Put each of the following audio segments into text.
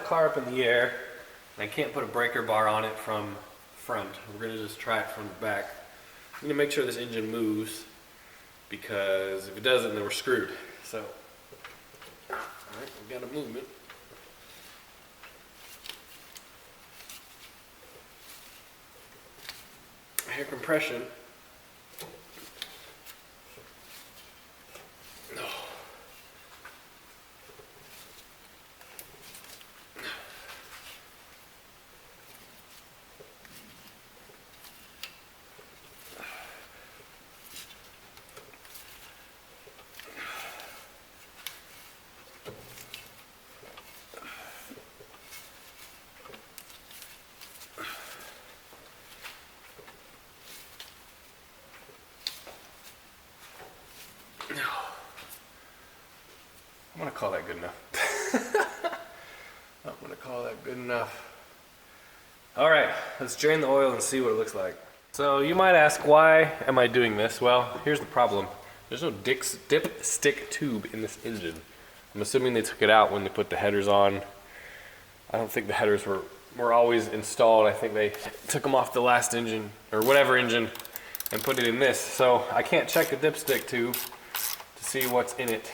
car up in the air, and I can't put a breaker bar on it from front. We're gonna just try it from the back. I'm gonna make sure this engine moves, because if it doesn't, then we're screwed. So, all right, we got a movement. Air compression. I'm gonna call that good enough. I'm gonna call that good enough. All right, let's drain the oil and see what it looks like. So you might ask, why am I doing this? Well, here's the problem. There's no dipstick tube in this engine. I'm assuming they took it out when they put the headers on. I don't think the headers were always installed. I think they took them off the last engine, or whatever engine, and put it in this. So I can't check the dipstick tube to see what's in it.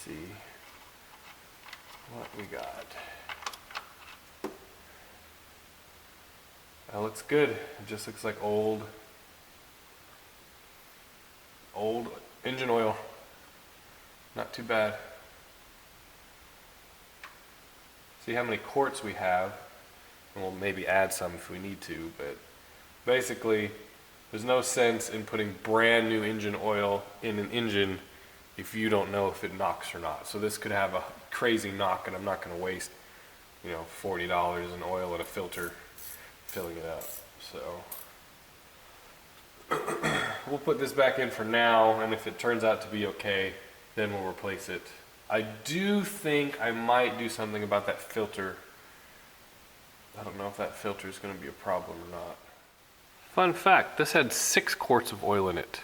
See what we got. That looks good. It just looks like old engine oil. Not too bad. See how many quarts we have, and we'll maybe add some if we need to, but basically there's no sense in putting brand new engine oil in an engine if you don't know if it knocks or not. So this could have a crazy knock, and I'm not going to waste, you know, $40 in oil and a filter filling it up. So we'll put this back in for now, and if it turns out to be okay, then we'll replace it. I do think I might do something about that filter. I don't know if that filter is going to be a problem or not. Fun fact, this had 6 quarts of oil in it.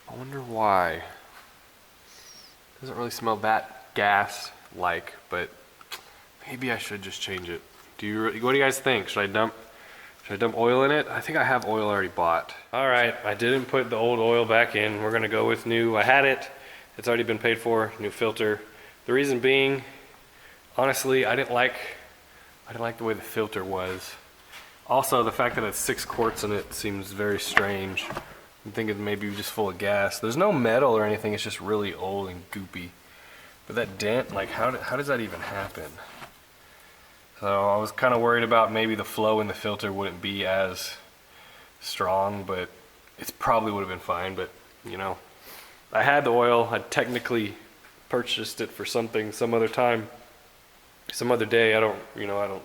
I wonder why. Doesn't really smell that gas-like, but maybe I should just change it. What do you guys think? Should I dump oil in it? I think I have oil already bought. All right, I didn't put the old oil back in. We're gonna go with new. I had it. It's already been paid for. New filter. The reason being, honestly, I didn't like the way the filter was. Also, the fact that it's 6 quarts in it seems very strange. I'm thinking maybe just full of gas. There's no metal or anything. It's just really old and goopy. But that dent, like, how does that even happen? So I was kind of worried about maybe the flow in the filter wouldn't be as strong, but it probably would have been fine. But, you know, I had the oil. I technically purchased it for something some other time, some other day. I don't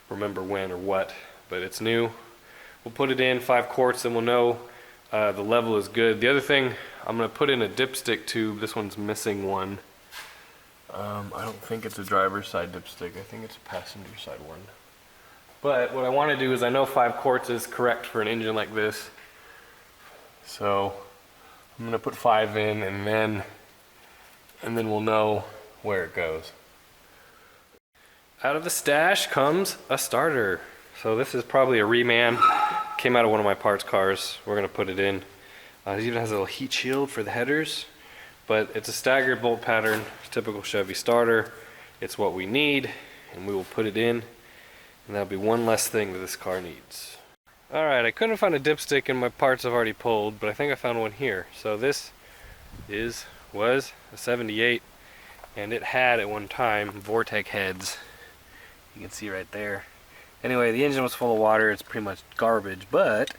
remember when or what, but it's new. We'll put it in 5 quarts and we'll know the level is good. The other thing, I'm going to put in a dipstick tube. This one's missing one. I don't think it's a driver's side dipstick. I think it's a passenger side one. But what I want to do is, I know 5 quarts is correct for an engine like this. So I'm going to put 5 in, and then we'll know where it goes. Out of the stash comes a starter. So this is probably a reman. Came out of one of my parts cars. We're going to put it in. It even has a little heat shield for the headers. But it's a staggered bolt pattern, typical Chevy starter. It's what we need, and we will put it in, and that'll be one less thing that this car needs. Alright, I couldn't find a dipstick in my parts I've already pulled, but I think I found one here. So this was a 78, and it had at one time Vortec heads. You can see right there. Anyway, the engine was full of water. It's pretty much garbage, but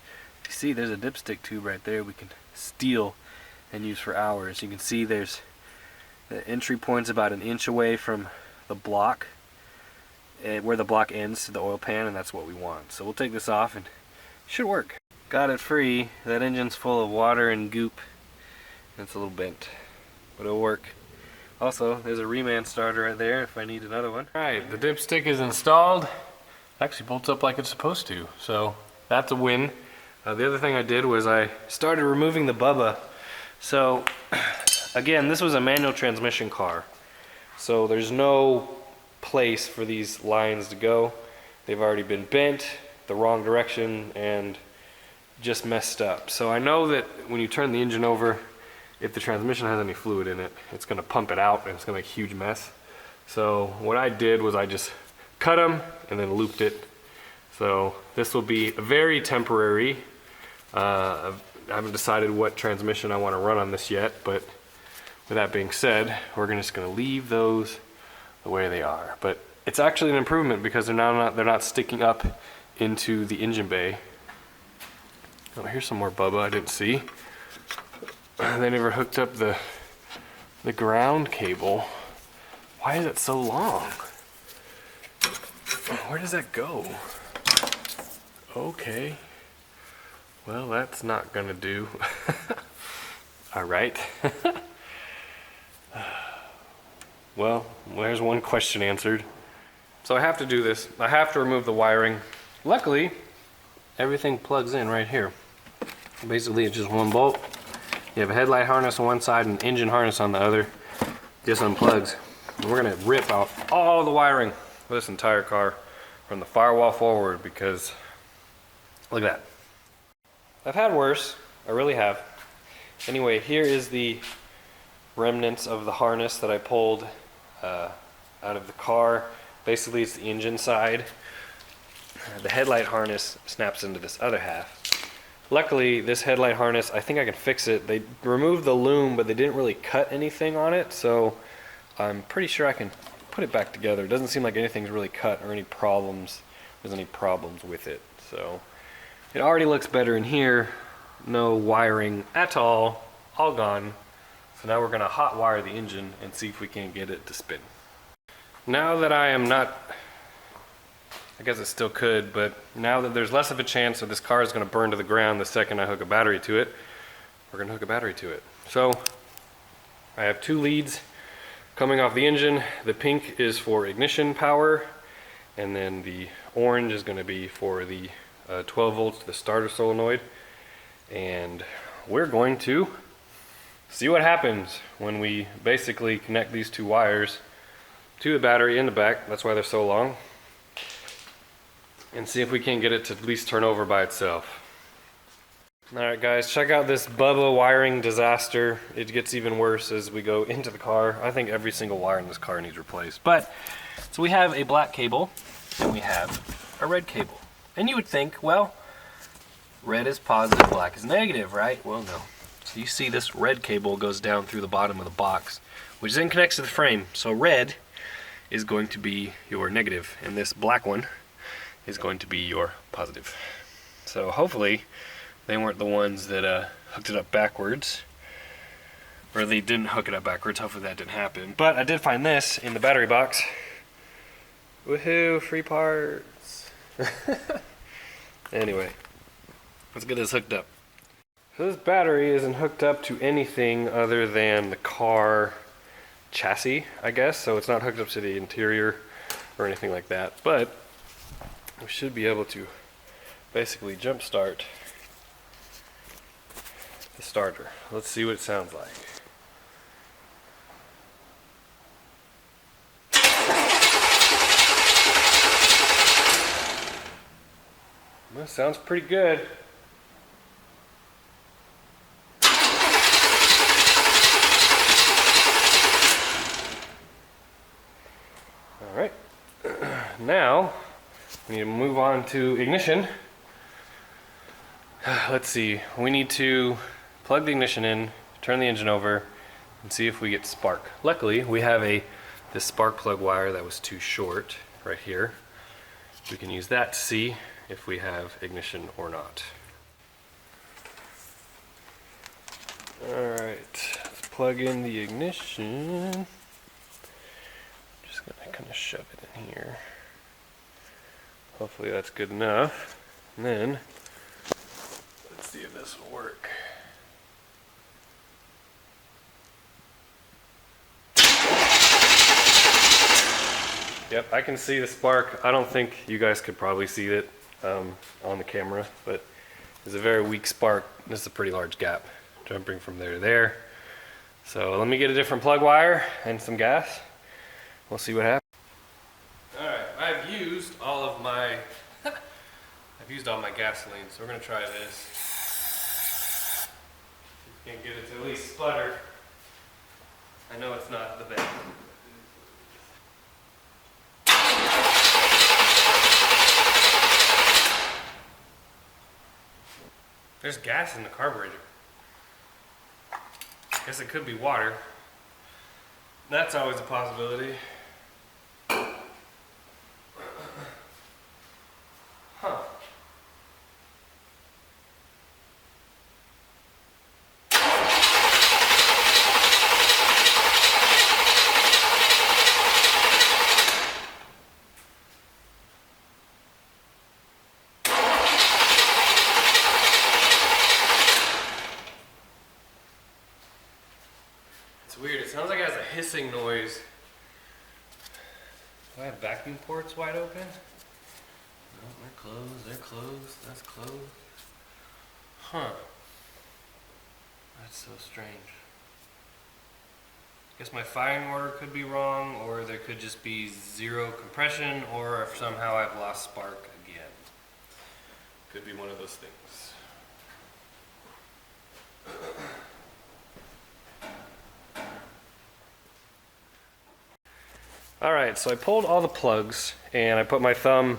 you see there's a dipstick tube right there we can steal and use for hours. You can see there's the entry point's about 1 inch away from the block, where the block ends to the oil pan, and that's what we want. So we'll take this off and it should work. Got it free. That engine's full of water and goop, and it's a little bent, but it'll work. Also, there's a reman starter right there if I need another one. Alright, the dipstick is installed. It actually bolts up like it's supposed to, so that's a win. The other thing I did was I started removing the Bubba. So again, this was a manual transmission car, so there's no place for these lines to go. They've already been bent the wrong direction and just messed up. So I know that when you turn the engine over, if the transmission has any fluid in it, it's going to pump it out and it's going to make a huge mess. So what I did was I just cut them and then looped it. So this will be very temporary. I haven't decided what transmission I want to run on this yet, but with that being said, we're just going to leave those the way they are. But it's actually an improvement because they're not sticking up into the engine bay. Oh, here's some more Bubba I didn't see. They never hooked up the ground cable. Why is it so long? Where does that go? Okay. Well, that's not gonna do. All right. Well, there's one question answered. So I have to do this. I have to remove the wiring. Luckily, everything plugs in right here. Basically, it's just one bolt. You have a headlight harness on one side and an engine harness on the other. Just unplugs. And we're gonna rip out all the wiring for this entire car from the firewall forward because look at that. I've had worse, I really have. Anyway, here is the remnants of the harness that I pulled out of the car. Basically, it's the engine side. The headlight harness snaps into this other half. Luckily, this headlight harness, I think I can fix it. They removed the loom, but they didn't really cut anything on it, so I'm pretty sure I can put it back together. It doesn't seem like anything's really cut or there's any problems with it. So it already looks better in here. No wiring at all gone. So now we're gonna hot wire the engine and see if we can get it to spin. Now that I am not, I guess it still could, but now that there's less of a chance that this car is gonna burn to the ground the second I hook a battery to it, we're gonna hook a battery to it. So I have two leads coming off the engine. The pink is for ignition power, and then the orange is gonna be for the 12 volts to the starter solenoid. And we're going to see what happens when we basically connect these two wires to the battery in the back. That's why they're so long. And see if we can get it to at least turn over by itself. Alright guys, check out this Bubba wiring disaster. It gets even worse as we go into the car. I think every single wire in this car needs replaced. But, so we have a black cable and we have a red cable. And you would think, well, red is positive, black is negative, right? Well, no. So you see this red cable goes down through the bottom of the box, which then connects to the frame. So red is going to be your negative, and this black one is going to be your positive. So hopefully they weren't the ones that hooked it up backwards, or they didn't hook it up backwards. Hopefully that didn't happen. But I did find this in the battery box. Woohoo, free parts. Anyway, let's get this hooked up. So this battery isn't hooked up to anything other than the car chassis, I guess. So it's not hooked up to the interior or anything like that. But we should be able to basically jump start the starter. Let's see what it sounds like. Well, sounds pretty good. All right. Now we need to move on to ignition. Let's see. We need to plug the ignition in, turn the engine over, and see if we get spark. Luckily, we have this spark plug wire that was too short right here. We can use that to see if we have ignition or not. Alright, let's plug in the ignition. Just gonna kind of shove it in here. Hopefully that's good enough. And then, let's see if this will work. Yep, I can see the spark. I don't think you guys could probably see it on the camera, but it's a very weak spark. This is a pretty large gap, jumping from there to there. So let me get a different plug wire and some gas. We'll see what happens. All right, I've used all of my gasoline, so we're gonna try this. Can't get it to at least sputter. I know it's not the best. There's gas in the carburetor. Guess it could be water. That's always a possibility. Huh. It's weird. It sounds like it has a hissing noise. Do I have vacuum ports wide open? No, they're closed. They're closed. That's closed. Huh. That's so strange. I guess my firing order could be wrong, or there could just be zero compression, or if somehow I've lost spark again. Could be one of those things. Alright, so I pulled all the plugs and I put my thumb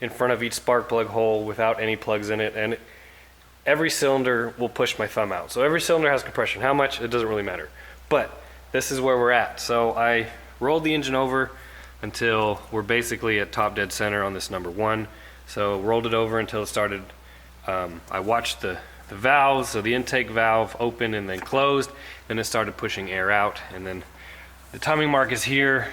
in front of each spark plug hole without any plugs in it, and every cylinder will push my thumb out. So every cylinder has compression. How much? It doesn't really matter. But this is where we're at. So I rolled the engine over until we're basically at top dead center on this number 1. So rolled it over until it started. I watched the valves, so the intake valve opened and then closed. Then it started pushing air out, and then the timing mark is here.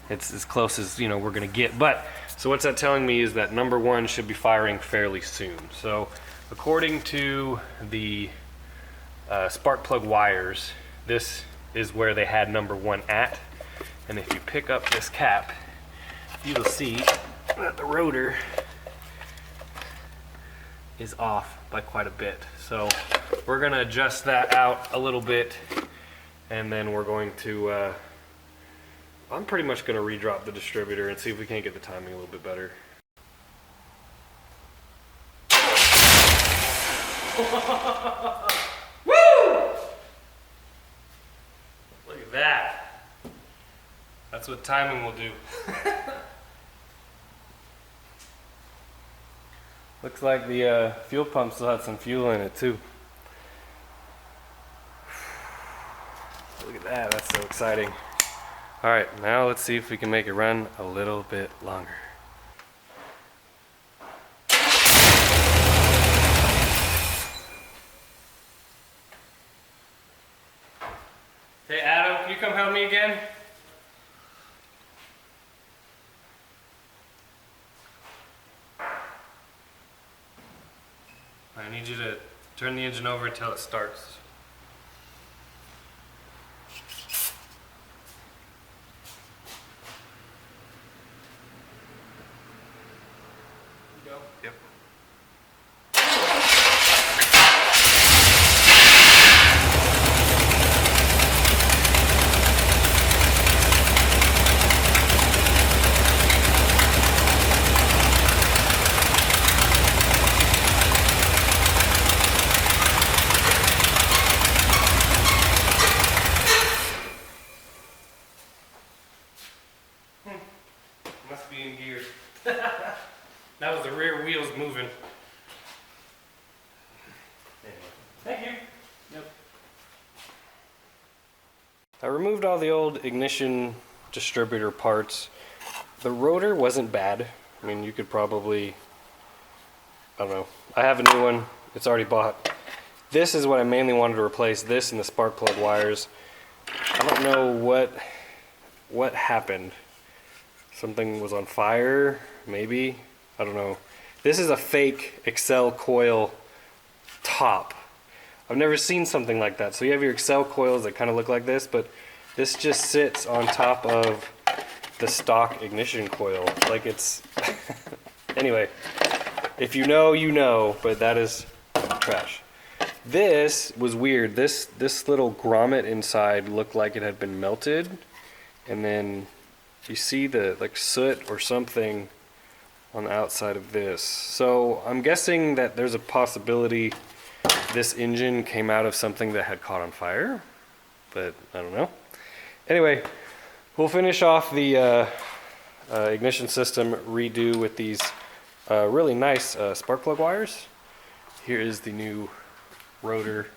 It's as close as we're gonna get. But so what's that telling me is that number 1 should be firing fairly soon. So according to the spark plug wires, this is where they had number 1 at. And if you pick up this cap, you will see that the rotor is off by quite a bit. So we're gonna adjust that out a little bit, and then we're going to I'm pretty much going to redrop the distributor and see if we can't get the timing a little bit better. Woo! Look at that. That's what timing will do. Looks like the fuel pump still had some fuel in it too. Look at that, that's so exciting. Alright, now let's see if we can make it run a little bit longer. Hey Adam, can you come help me again? I need you to turn the engine over until it starts. Yep. Must be in gear. That was the rear wheels moving. Thank you. Yep. I removed all the old ignition distributor parts. The rotor wasn't bad. I mean, you could probably, I don't know. I have a new one. It's already bought. This is what I mainly wanted to replace, this and the spark plug wires. I don't know what happened. Something was on fire, maybe. I don't know. This is a fake Excel coil top. I've never seen something like that. So you have your Excel coils that kind of look like this, but this just sits on top of the stock ignition coil. Like it's... Anyway, if you know, you know, but that is trash. This was weird. This little grommet inside looked like it had been melted, and then you see the like soot or something on the outside of this. So I'm guessing that there's a possibility this engine came out of something that had caught on fire, but I don't know. Anyway, we'll finish off the ignition system redo with these really nice spark plug wires. Here is the new rotor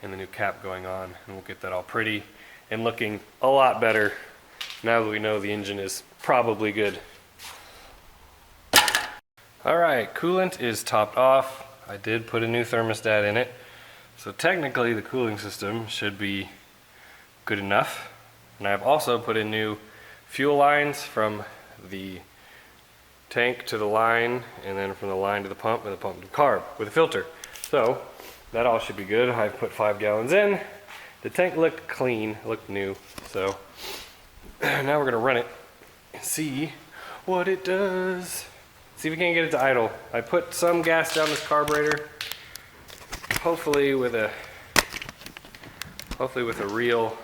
and the new cap going on, and we'll get that all pretty and looking a lot better now that we know the engine is probably good. Alright, coolant is topped off. I did put a new thermostat in it, so technically the cooling system should be good enough. And I've also put in new fuel lines from the tank to the line, and then from the line to the pump, and the pump to the carb with a filter. So that all should be good. I've put 5 gallons in. The tank looked clean, looked new. So now we're gonna run it and see what it does. See if we can't get it to idle. I put some gas down this carburetor. Hopefully with a real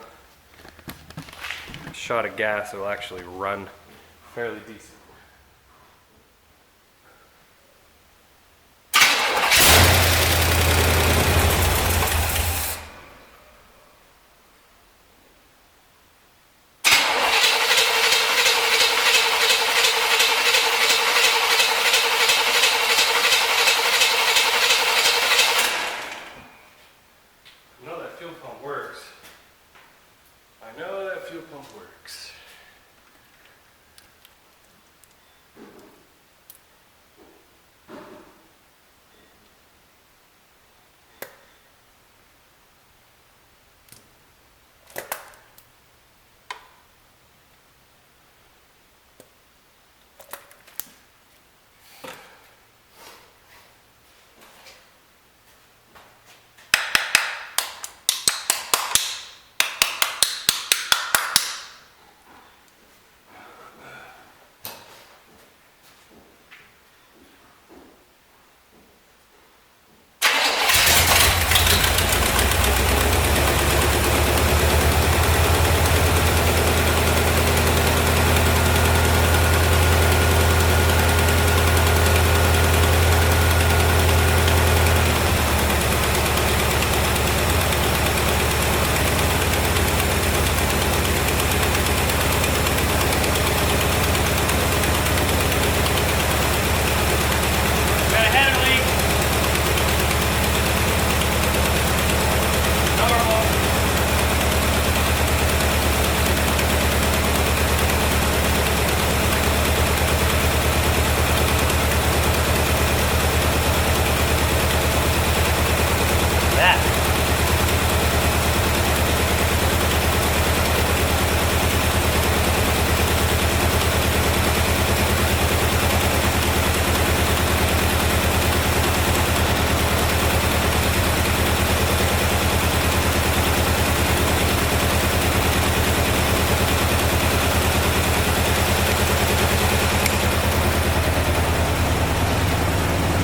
shot of gas, it'll actually run fairly decent.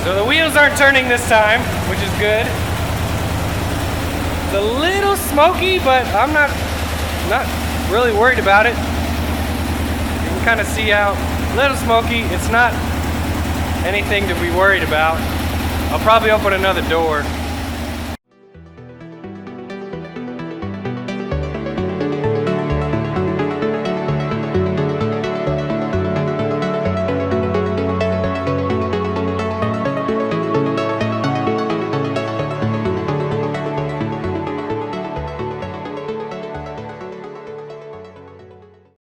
So the wheels aren't turning this time, which is good. It's a little smoky, but I'm not really worried about it. You can kind of see out. A little smoky. It's not anything to be worried about. I'll probably open another door.